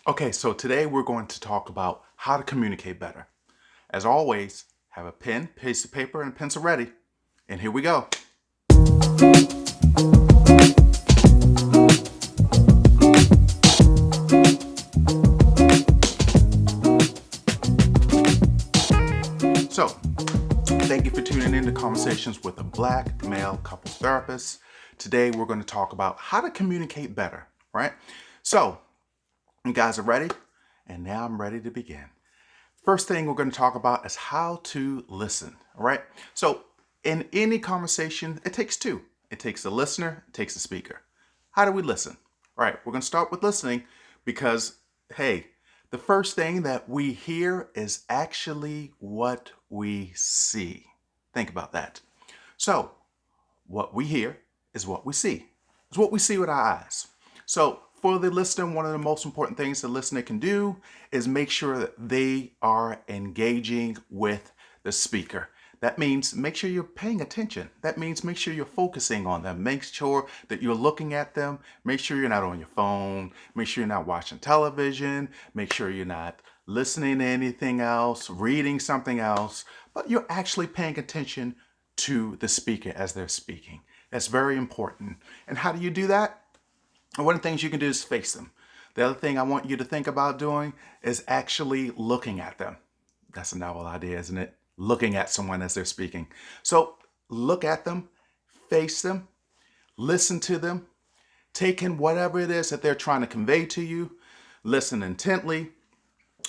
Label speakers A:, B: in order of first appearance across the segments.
A: Okay, so today we're going to talk about how to communicate better. As always, have a pen, piece of paper, and a pencil ready. And here we go. So, thank you for tuning in to Conversations with a Black Male Couples Therapist. Today we're going to talk about how to communicate better, right? So, you guys are ready? And now I'm ready to begin. First thing we're going to talk about is how to listen, all right? So, in any conversation, it takes two. It takes a listener, it takes a speaker. How do we listen? All right, we're going to start with listening because, hey, the first thing that we hear is actually what we see. Think about that. So, what we hear is what we see. It's what we see with our eyes. So, for the listener, one of the most important things the listener can do is make sure that they are engaging with the speaker. That means make sure you're paying attention. That means make sure you're focusing on them. Make sure that you're looking at them. Make sure you're not on your phone. Make sure you're not watching television. Make sure you're not listening to anything else, reading something else, but you're actually paying attention to the speaker as they're speaking. That's very important. And how do you do that? One of the things you can do is face them. The other thing I want you to think about doing is actually looking at them. That's a novel idea, isn't it? Looking at someone as they're speaking. So look at them, face them, listen to them, take in whatever it is that they're trying to convey to you, listen intently.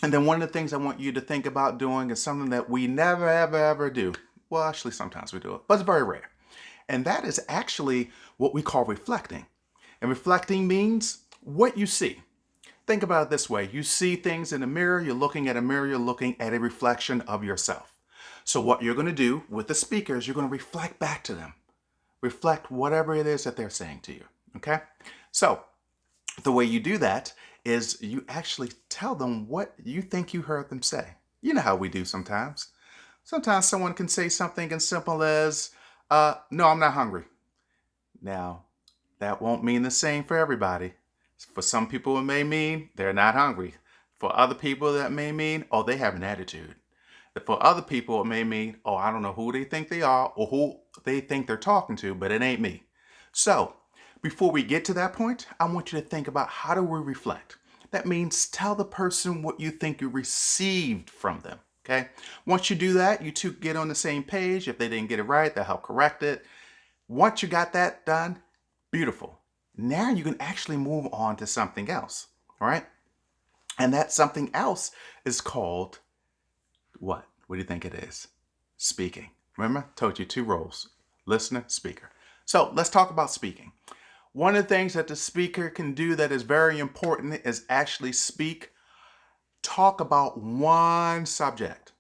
A: And then one of the things I want you to think about doing is something that we never, ever, ever do. Well, actually, sometimes we do it, but it's very rare. And that is actually what we call reflecting. And reflecting means what you see. Think about it this way. You see things in a mirror, you're looking at a mirror, you're looking at a reflection of yourself. So what you're going to do with the speakers, you're going to reflect back to them. Reflect whatever it is that they're saying to you. Okay? So the way you do that is you actually tell them what you think you heard them say. You know how we do sometimes. Sometimes someone can say something as simple as, no, I'm not hungry. Now, that won't mean the same for everybody. For some people, it may mean they're not hungry. For other people, that may mean, oh, they have an attitude. For other people, it may mean, oh, I don't know who they think they are or who they think they're talking to, but it ain't me. So, before we get to that point, I want you to think about how do we reflect. That means tell the person what you think you received from them. Okay? Once you do that, you two get on the same page. If they didn't get it right, they'll help correct it. Once you got that done, beautiful. Now you can actually move on to something else. All right? And that something else is called what? What do you think it is? Speaking. Remember, I told you two roles, listener, speaker. So let's talk about speaking. One of the things that the speaker can do that is very important is actually talk about one subject.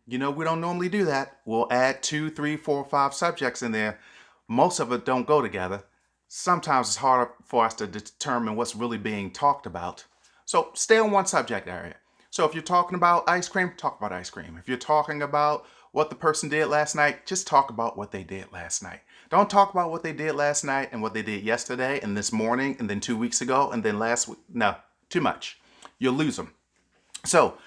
A: You know, we don't normally do that. We'll add 2, 3, 4, 5 subjects in there. Most of it don't go together. Sometimes it's harder for us to determine what's really being talked about. So stay on one subject area. So if you're talking about ice cream, talk about ice cream. If you're talking about what the person did last night, just talk about what they did last night. Don't talk about what they did last night and what they did yesterday and this morning and then 2 weeks ago and then last week. No, too much. You'll lose them. So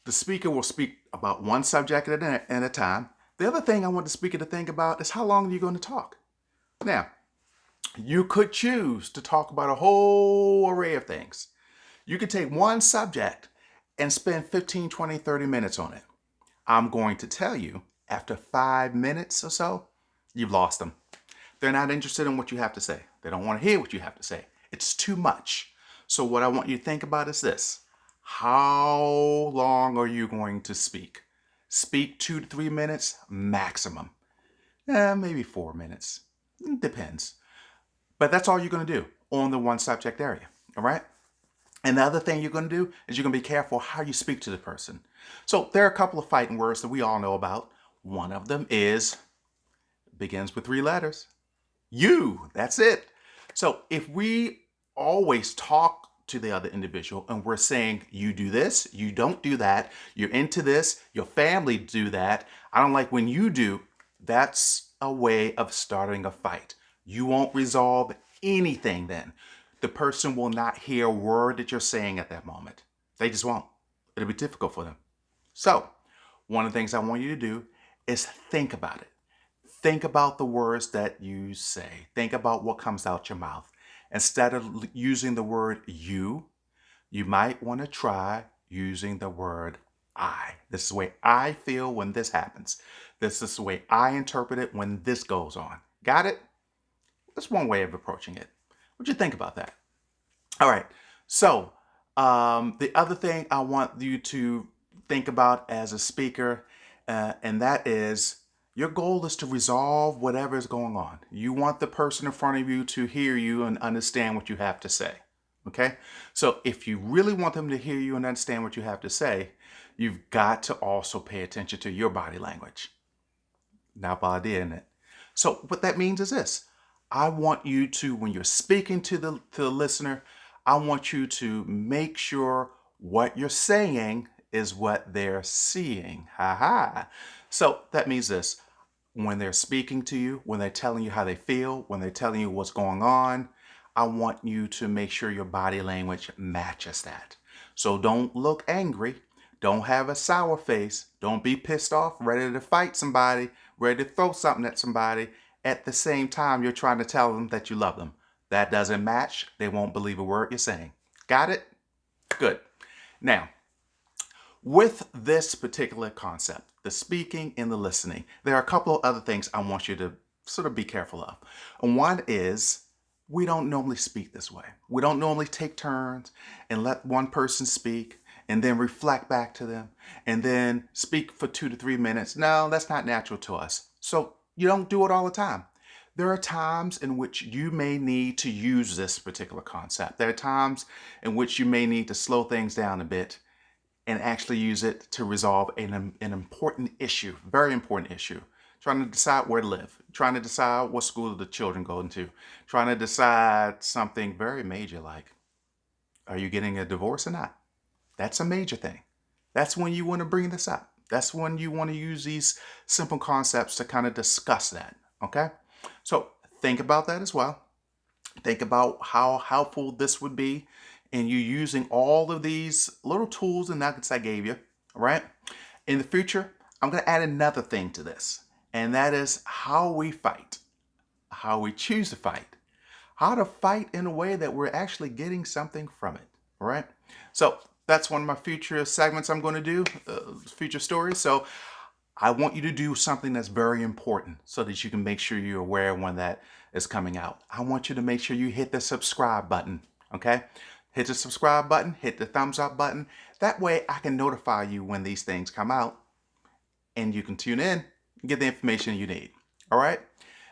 A: the speaker will speak about one subject at a time. The other thing I want the speaker to think about is how long are you going to talk? Now, you could choose to talk about a whole array of things. You could take one subject and spend 15, 20, 30 minutes on it. I'm going to tell you, after 5 minutes or so, you've lost them. They're not interested in what you have to say. They don't want to hear what you have to say. It's too much. So what I want you to think about is this. How long are you going to speak? Speak 2 to 3 minutes maximum. Maybe 4 minutes. It depends. But that's all you're going to do on the one subject area. All right? And the other thing you're going to do is you're going to be careful how you speak to the person. So there are a couple of fighting words that we all know about. One of them begins with 3 letters. You. That's it. So if we always talk to the other individual and we're saying, you do this, you don't do that, you're into this, your family do that, I don't like when you do, that's a way of starting a fight. You won't resolve anything then. the person will not hear a word that you're saying at that moment. They just won't. It'll be difficult for them. So, one of the things I want you to do is think about it. Think about the words that you say. Think about what comes out your mouth. Instead of using the word you might want to try using the word I. This is the way I feel when this happens. This is the way I interpret it when this goes on. Got it? That's one way of approaching it. What do you think about that? All right. So, the other thing I want you to think about as a speaker, and that is your goal is to resolve whatever is going on. You want the person in front of you to hear you and understand what you have to say. Okay? So, if you really want them to hear you and understand what you have to say, you've got to also pay attention to your body language. Now, bad idea, isn't it? So, what that means is this. I want you to, when you're speaking to the listener, I want you to make sure what you're saying is what they're seeing. Ha ha. So that means this. When they're speaking to you, when they're telling you how they feel, when they're telling you what's going on, I want you to make sure your body language matches that. So don't look angry. Don't have a sour face. Don't be pissed off, ready to fight somebody, ready to throw something at somebody. At the same time, you're trying to tell them that you love them. That doesn't match. They won't believe a word you're saying. Got it? Good. Now, with this particular concept, the speaking and the listening, there are a couple of other things I want you to sort of be careful of. And one is we don't normally speak this way. We don't normally take turns and let one person speak and then reflect back to them and then speak for 2 to 3 minutes. No, that's not natural to us. So you don't do it all the time. There are times in which you may need to use this particular concept. There are times in which you may need to slow things down a bit and actually use it to resolve an important issue, very important issue. Trying to decide where to live, trying to decide what school the children go into, trying to decide something very major like, are you getting a divorce or not? That's a major thing. That's when you want to bring this up. That's when you want to use these simple concepts to kind of discuss that, okay? So think about that as well. Think about how helpful this would be in you using all of these little tools and nuggets I gave you, all right? In the future, I'm going to add another thing to this, and that is how we fight, how we choose to fight, how to fight in a way that we're actually getting something from it, all right? So that's one of my future segments I'm going to do, future stories. So I want you to do something that's very important so that you can make sure you're aware when that is coming out. I want you to make sure you hit the subscribe button, okay? Hit the subscribe button, hit the thumbs up button. That way I can notify you when these things come out and you can tune in and get the information you need, all right?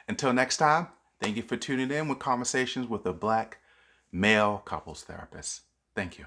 A: Until next time, thank you for tuning in with Conversations with a Black Male Couples Therapist. Thank you.